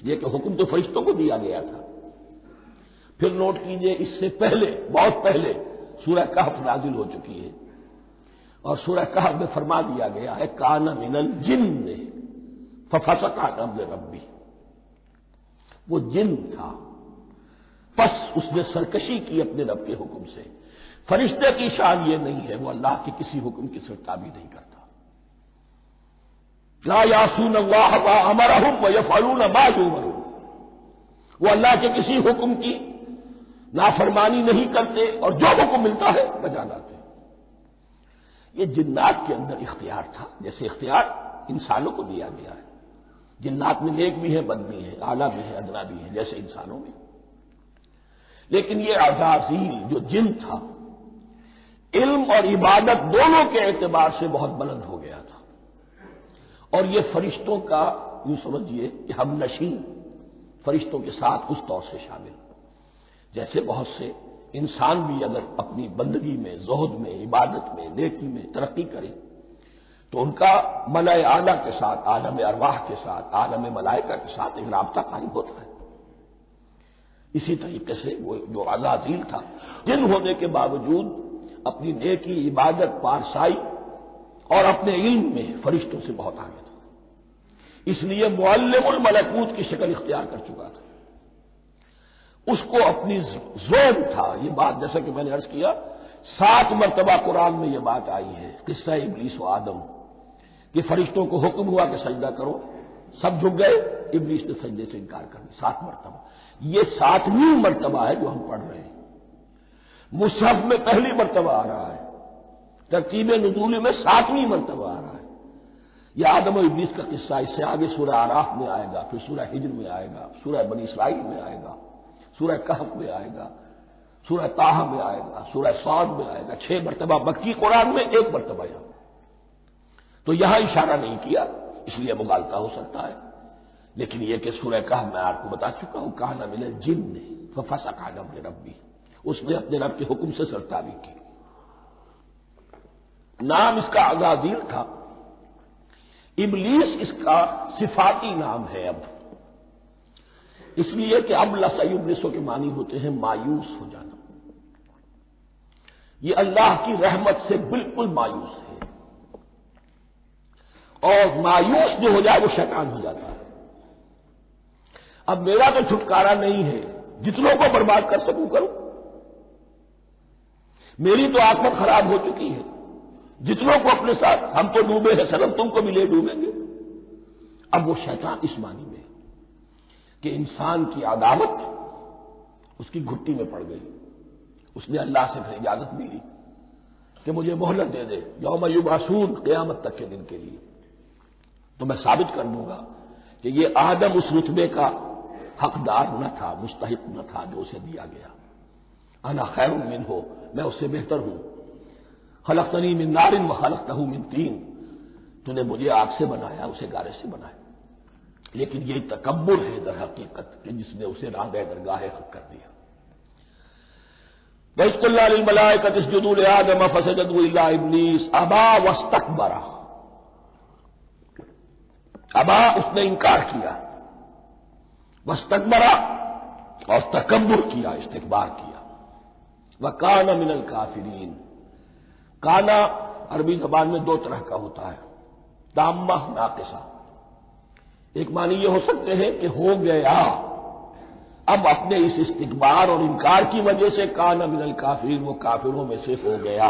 لیے کہ حکم تو فرشتوں کو دیا گیا تھا۔ پھر نوٹ کیجئے اس سے پہلے، بہت پہلے سورہ کہف نازل ہو چکی ہے، اور سورہ کہف میں فرما دیا گیا ہے کان من الجن ففسق عن امر ربی، وہ جن تھا پس اس نے سرکشی کی اپنے رب کے حکم سے۔ فرشتے کی شان یہ نہیں ہے، وہ اللہ کے کسی حکم کی سرتابی نہیں کرتا۔ لا یعصون اللہ ما امرہم ویفعلون ما یؤمرون، وہ اللہ کے کسی حکم کی نافرمانی نہیں کرتے اور جو حکم ملتا ہے بجا لاتے ہیں۔ یہ جنات کے اندر اختیار تھا، جیسے اختیار انسانوں کو دیا گیا ہے۔ جنات میں نیک بھی ہیں، بد بھی ہیں، اعلیٰ بھی ہیں، ادنا بھی ہیں، جیسے انسانوں میں۔ لیکن یہ عزازیل جو جن تھا، علم اور عبادت دونوں کے اعتبار سے بہت بلند ہو گیا تھا، اور یہ فرشتوں کا یوں سمجھیے کہ ہم نشین، فرشتوں کے ساتھ اس طور سے شامل، جیسے بہت سے انسان بھی اگر اپنی بندگی میں، زہد میں، عبادت میں، نیکی میں ترقی کرے تو ان کا ملائے اعلیٰ کے ساتھ، عالم ارواح کے ساتھ، عالم ملائکہ کے ساتھ ایک رابطہ قائم ہوتا ہے۔ اسی طریقے سے وہ جو عزازیل تھا، جن ہونے کے باوجود اپنی نیکی، عبادت، پارسائی اور اپنے علم میں فرشتوں سے بہت آگے تھا، اس لیے معلم الملکوت کی شکل اختیار کر چکا تھا۔ اس کو اپنی زون تھا، یہ بات جیسا کہ میں نے عرض کیا 7 مرتبہ قرآن میں یہ بات آئی ہے، قصہ ابلیس و آدم، کہ فرشتوں کو حکم ہوا کہ سجدہ کرو، سب جھک گئے، ابلیس نے سجدے سے انکار کر دیا 7 مرتبہ۔ یہ 7ویں مرتبہ ہے جو ہم پڑھ رہے ہیں، مصحف میں پہلی مرتبہ آ رہا ہے، ترتیب نزول میں 7ویں مرتبہ آ رہا ہے۔ یہ آدم و ابلیس کا قصہ اس سے آگے سورہ اعراف میں آئے گا، پھر سورہ ہجر میں آئے گا، سورہ بنی اسرائیل میں آئے گا، سورہ کہف میں آئے گا، سورہ طٰہٰ میں آئے گا، سورہ صاد میں آئے گا، 6 مرتبہ مکی قرآن میں، 1 مرتبہ یہاں۔ تو یہاں اشارہ نہیں کیا، اس لیے مغالطہ ہو سکتا ہے، لیکن یہ کہ سورہ کہف میں آپ کو بتا چکا ہوں کان من الجن ففسق عن امر ربی، اس نے اپنے رب کے حکم سے سرتابی کی۔ نام اس کا عزازیل تھا، ابلیس اس کا صفاتی نام ہے اب، اس لیے کہ اب لسیبلسو کے معنی ہوتے ہیں مایوس ہو جانا، یہ اللہ کی رحمت سے بالکل مایوس ہے، اور مایوس جو ہو جائے وہ شیطان ہو جاتا ہے۔ اب میرا تو چھٹکارا نہیں ہے، جتنوں کو برباد کر سکوں کروں، میری تو عاقبت خراب ہو چکی ہے، جتنوں کو اپنے ساتھ، ہم تو ڈوبے ہیں سنم، تم کو بھی لے ڈوبیں گے۔ اب وہ شیطان اس معنی میں کہ انسان کی عداوت اس کی گھٹی میں پڑ گئی، اس نے اللہ سے پھر اجازت بھی لی کہ مجھے مہلت دے دے، یوم یبعثون، قیامت تک کے دن کے لیے، تو میں ثابت کر دوں گا کہ یہ آدم اس رتبے کا حقدار نہ تھا، مستحق نہ تھا جو اسے دیا گیا۔ انا خیر منہ، میں اس سے بہتر ہوں، خلقتنی من نار وخلقتہ من طین، تو نے مجھے آگ سے بنایا، اسے گارے سے بنایا۔ لیکن یہ تکبر ہے در حقیقت کہ جس نے اسے راندہ درگاہ حق کر دیا۔ وَإِذْ قُلْنَا لِلْمَلَائِكَةِ اسْجُدُوا لِآدَمَ فَسَجَدُوا إِلَّا إِبْلِيسَ أَبَىٰ وَاسْتَكْبَرَ، ابا اس نے انکار کیا، واستکبر اور تکبر کیا، استکبار کیا، وَكَانَ مِنَ الْكَافِرِينَ۔ کانا عربی زبان میں 2 طرح کا ہوتا ہے، تامہ، ناقصہ۔ ایک معنی یہ ہو سکتے ہیں کہ ہو گیا، اب اپنے اس استکبار اور انکار کی وجہ سے کان من الکافرین، وہ کافروں میں سے ہو گیا۔